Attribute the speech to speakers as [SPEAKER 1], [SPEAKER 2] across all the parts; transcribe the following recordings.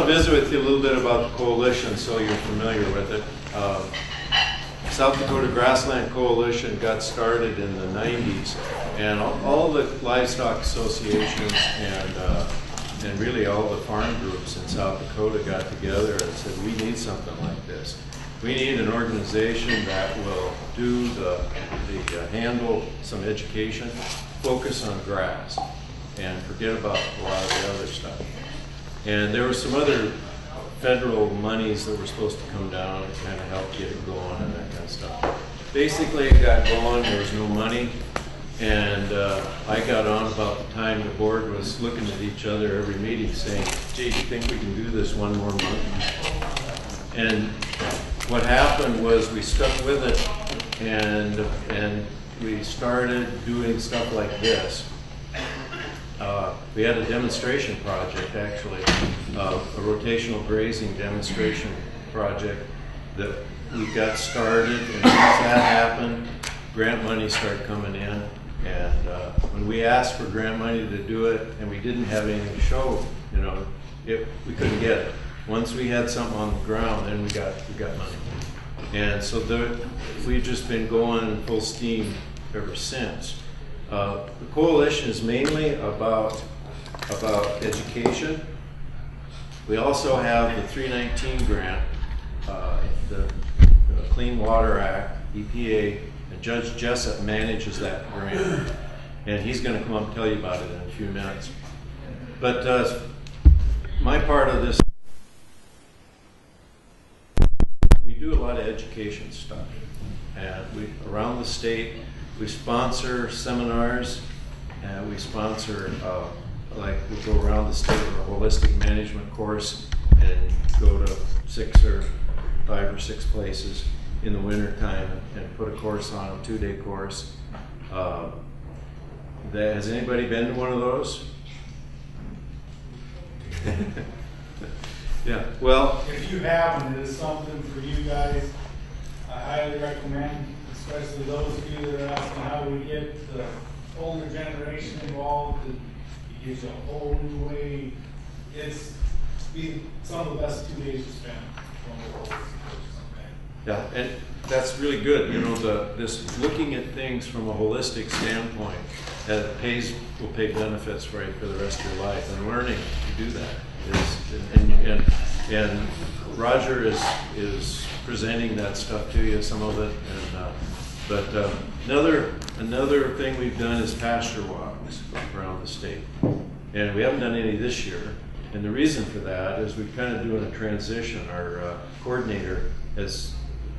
[SPEAKER 1] visit with you a little bit about the coalition so you're familiar with it. South Dakota Grassland Coalition got started in the 90s, and all the livestock associations and really all the farm groups in South Dakota got together and said, we need something like this. We need an organization that will do handle some education, focus on grass, and forget about a lot of the other stuff. And there were some other federal monies that were supposed to come down to kind of help get it going and that kind of stuff. Basically, it got going, there was no money, and I got on about the time the board was looking at each other every meeting saying, gee, do you think we can do this one more month? And what happened was we stuck with it, and we started doing stuff like this. We had a demonstration project, actually, a rotational grazing demonstration project that we got started, and once that happened, grant money started coming in, and when we asked for grant money to do it, and we didn't have anything to show, you know, we couldn't get it. Once we had something on the ground, then we got money. And so we've just been going full steam ever since. The coalition is mainly about education. We also have the 319 grant, the Clean Water Act, EPA, and Judge Jessop manages that grant. And he's going to come up and tell you about it in a few minutes. But my part of this, we do a lot of education stuff. And around the state, we sponsor seminars, and we sponsor, like we go around the state with a holistic management course and go to 5 or 6 places in the winter time and put a course on, a 2-day course. Has anybody been to one of those? Yeah, well.
[SPEAKER 2] If you haven't, it is something for you guys. I highly recommend, especially those of you that are asking how do we get the older generation involved. It gives you a whole new way. It's some of the best 2 days to spend.
[SPEAKER 1] Yeah, and that's really good. You know, this looking at things from a holistic standpoint that will pay benefits for you for the rest of your life. And learning to do that and Roger is presenting that stuff to you, some of it. And but another thing we've done is pasture walks around the state, and we haven't done any this year. And the reason for that is we're kind of doing a transition. Our coordinator, as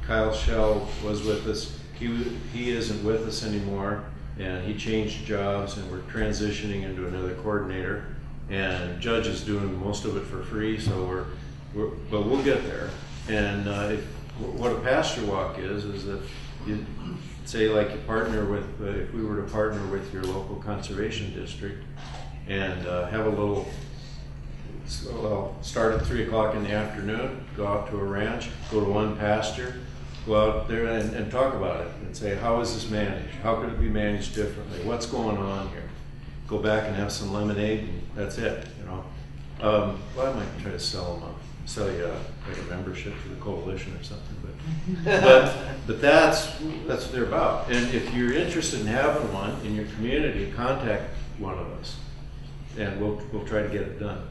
[SPEAKER 1] Kyle Shell was with us, he isn't with us anymore, and he changed jobs, and we're transitioning into another coordinator. And Judge is doing most of it for free, so but we'll get there. And what a pasture walk is that you say, like, you partner with, if we were to partner with your local conservation district and have a little, well, start at 3 o'clock in the afternoon, go out to a ranch, go to one pasture, go out there and talk about it and say, how is this managed? How could it be managed differently? What's going on here? Go back and have some lemonade, and that's it, you know. Well, I might try to sell you like a membership to the coalition or something, but that's what they're about. And if you're interested in having one in your community, contact one of us, and we'll try to get it done.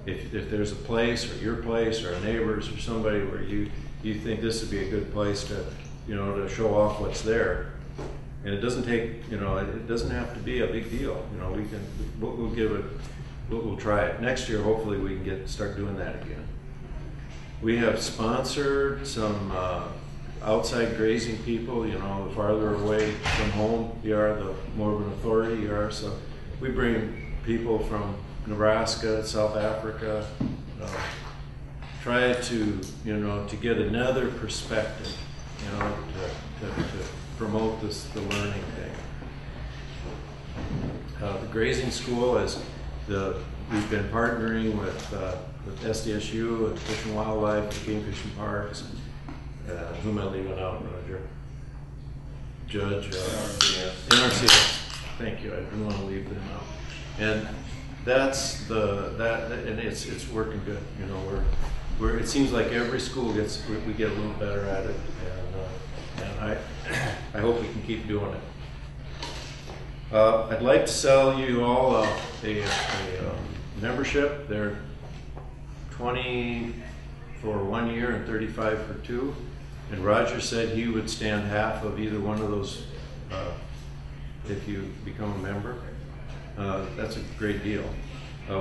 [SPEAKER 1] If there's a place, or your place, or a neighbor's, or somebody where you think this would be a good place to, you know, to show off what's there. And it doesn't take, you know, it doesn't have to be a big deal. You know, we'll give it, we'll try it. Next year, hopefully we can start doing that again. We have sponsored some outside grazing people, you know, the farther away from home you are, the more of an authority you are. So we bring people from Nebraska, South Africa, try to, you know, to get another perspective, you know, to promote the learning thing. The grazing school we've been partnering with SDSU and Fish and Wildlife, Game Fish and Parks. Who am I leaving out, Roger? Judge. NRCS. Thank you. I didn't want to leave them out. And that's and it's working good. You know, it seems like every school we get a little better at it, and I hope we can keep doing it. I'd like to sell you all a membership. They're $20 for 1 year and $35 for 2. And Roger said he would stand half of either one of those if you become a member. That's a great deal.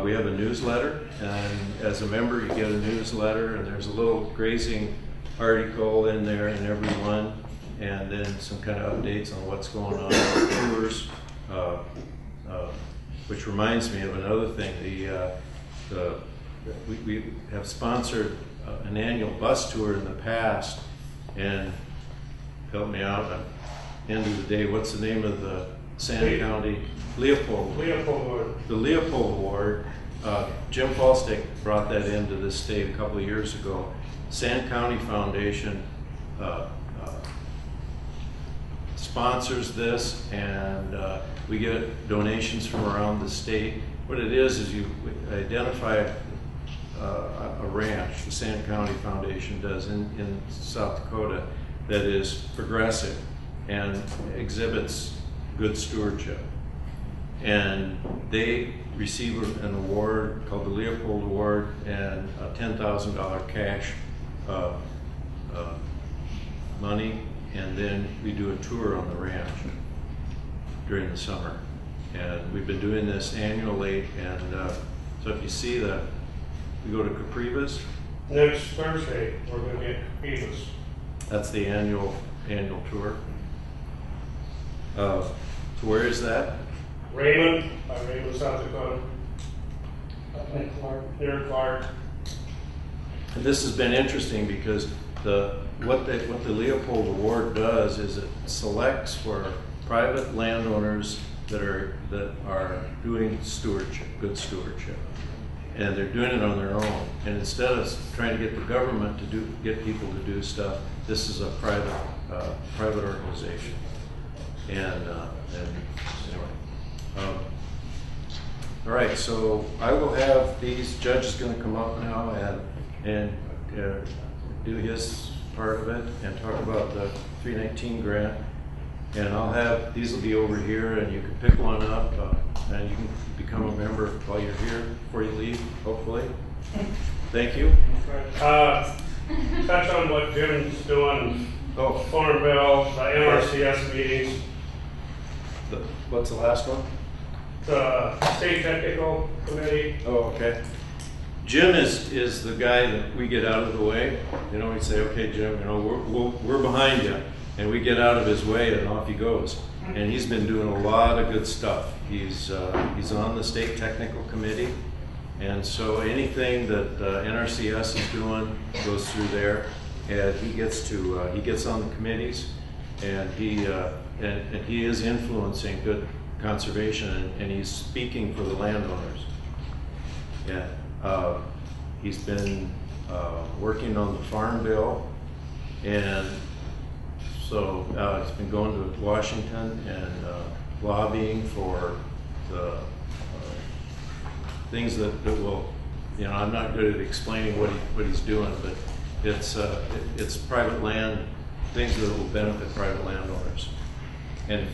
[SPEAKER 1] We have a newsletter, and as a member you get a newsletter, and there's a little grazing article in there in every one, and then some kind of updates on what's going on with tours, which reminds me of another thing. We have sponsored an annual bus tour in the past, and help me out at the end of the day, what's the name of the Sand County? Leopold Award. The Leopold Award. Jim Falsteak brought that into this state a couple of years ago. Sand County Foundation sponsors this, and we get donations from around the state. What it is you identify a ranch, the Sand County Foundation does in South Dakota, that is progressive and exhibits good stewardship. And they receive an award called the Leopold Award and a $10,000 cash money, and then we do a tour on the ranch during the summer. And we've been doing this annually, and so if you see we go to Caprivas.
[SPEAKER 3] Next Thursday, we're going to get Caprivas.
[SPEAKER 1] That's the annual tour. So where is that?
[SPEAKER 3] Raymond, by Raymond, South Dakota. Near Clark.
[SPEAKER 1] And this has been interesting because what the Leopold Award does is it selects for private landowners that are doing stewardship, good stewardship, and they're doing it on their own. And instead of trying to get the government to get people to do stuff, this is a private organization. And anyway, all right. So I will have these judges going to come up now and do his part of it and talk about the 319 grant. And I'll have, these will be over here, and you can pick one up, and you can become a member while you're here before you leave, hopefully. Thank you.
[SPEAKER 3] Touch on what Jim's doing, Farm Bill, the NRCS meetings.
[SPEAKER 1] What's the last one?
[SPEAKER 3] The State Technical Committee.
[SPEAKER 1] Oh, okay. Jim is the guy that we get out of the way. You know, we say, okay, Jim, you know, we're behind you. And we get out of his way, and off he goes. And he's been doing a lot of good stuff. He's on the State Technical Committee, and so anything that NRCS is doing goes through there. And he gets on the committees, and he is influencing good conservation, and he's speaking for the landowners. Yeah, he's been working on the Farm Bill, and so he's been going to Washington and lobbying for the things that will, you know, I'm not good at explaining what he's doing, but it's private land, things that will benefit private landowners. And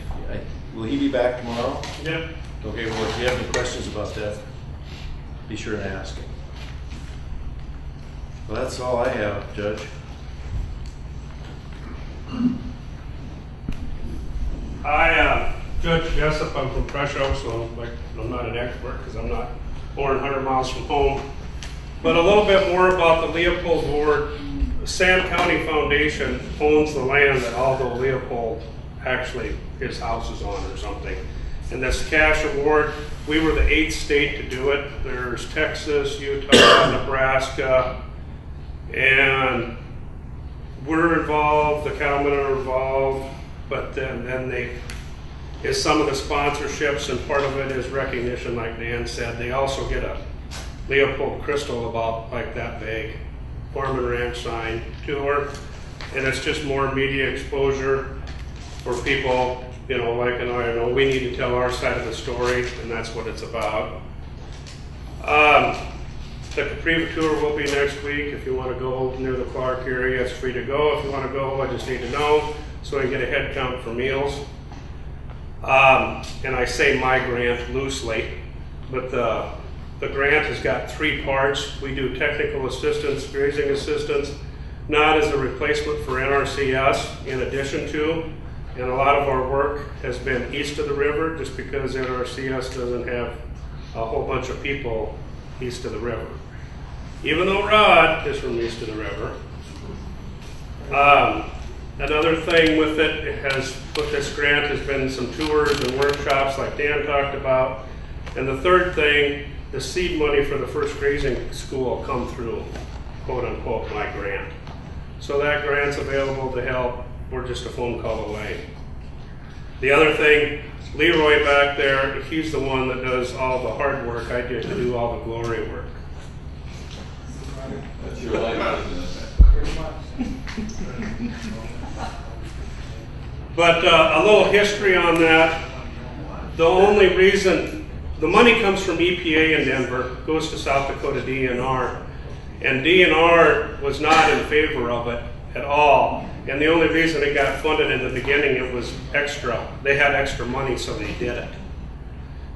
[SPEAKER 1] will he be back tomorrow?
[SPEAKER 3] Yep.
[SPEAKER 1] Okay, well, if you have any questions about that, be sure and ask him. Well, that's all I have, Judge.
[SPEAKER 3] Judge Jessop, I'm from Fresh Oak, so I'm not an expert because I'm not more than 100 miles from home. But a little bit more about the Leopold Award. The Sand County Foundation owns the land that Aldo Leopold actually, his house is on or something. And this cash award, we were the 8th state to do it. There's Texas, Utah, Nebraska, and we're involved, the cattlemen are involved, but then is some of the sponsorships, and part of it is recognition, like Dan said. They also get a Leopold crystal about like that big, farm and ranch sign tour, and it's just more media exposure for people, you know, like, and I know we need to tell our side of the story, and that's what it's about. The Capriva tour will be next week. If you want to go near the Clark area, it's free to go. If you want to go, I just need to know so I can get a head count for meals. And I say my grant loosely, but the grant has got 3 parts. We do technical assistance, grazing assistance, not as a replacement for NRCS, in addition to, and a lot of our work has been east of the river just because NRCS doesn't have a whole bunch of people east of the river. Even though Rod is from east of the river. Another thing with this grant has been some tours and workshops like Dan talked about. And the third thing, the seed money for the first grazing school come through, quote unquote, my grant. So that grant's available to help. We're just a phone call away. The other thing, Leroy back there, he's the one that does all the hard work. I get to do all the glory work.
[SPEAKER 4] That's your life, isn't it?
[SPEAKER 2] Pretty much.
[SPEAKER 3] But a little history on that. The only reason, the money comes from EPA in Denver, goes to South Dakota DNR, and DNR was not in favor of it at all. And the only reason it got funded in the beginning, it was extra. They had extra money, so they did it.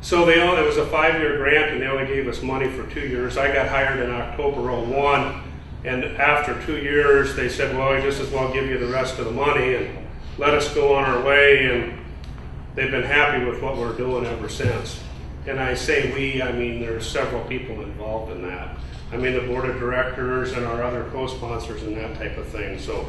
[SPEAKER 3] So it was a 5-year grant, and they only gave us money for 2 years. I got hired in October '01, and after 2 years, they said, well, we just as well give you the rest of the money and let us go on our way, and they've been happy with what we're doing ever since. And I say we, I mean there's several people involved in that. I mean the board of directors and our other co-sponsors and that type of thing. So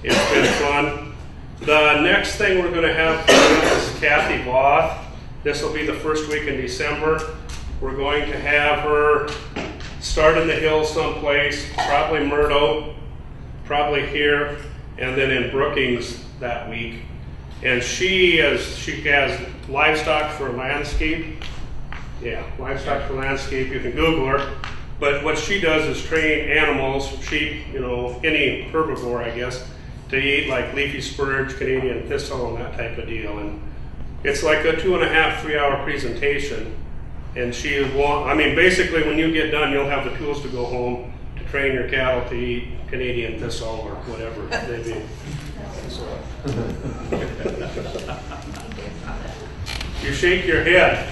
[SPEAKER 3] it's been fun. The next thing we're going to have is Kathy Voth. This will be the first week in December. We're going to have her start in the hills someplace, probably Murdo, probably here, and then in Brookings that week. And she has livestock for landscape. Yeah, livestock for landscape. You can Google her. But what she does is train animals, sheep, any herbivore, I guess, to eat like leafy spurge, Canadian thistle, and that type of deal. And it's like a 2.5, 3-hour presentation. And basically when you get done, you'll have the tools to go home to train your cattle to eat Canadian thistle or whatever they be. So. You shake your head.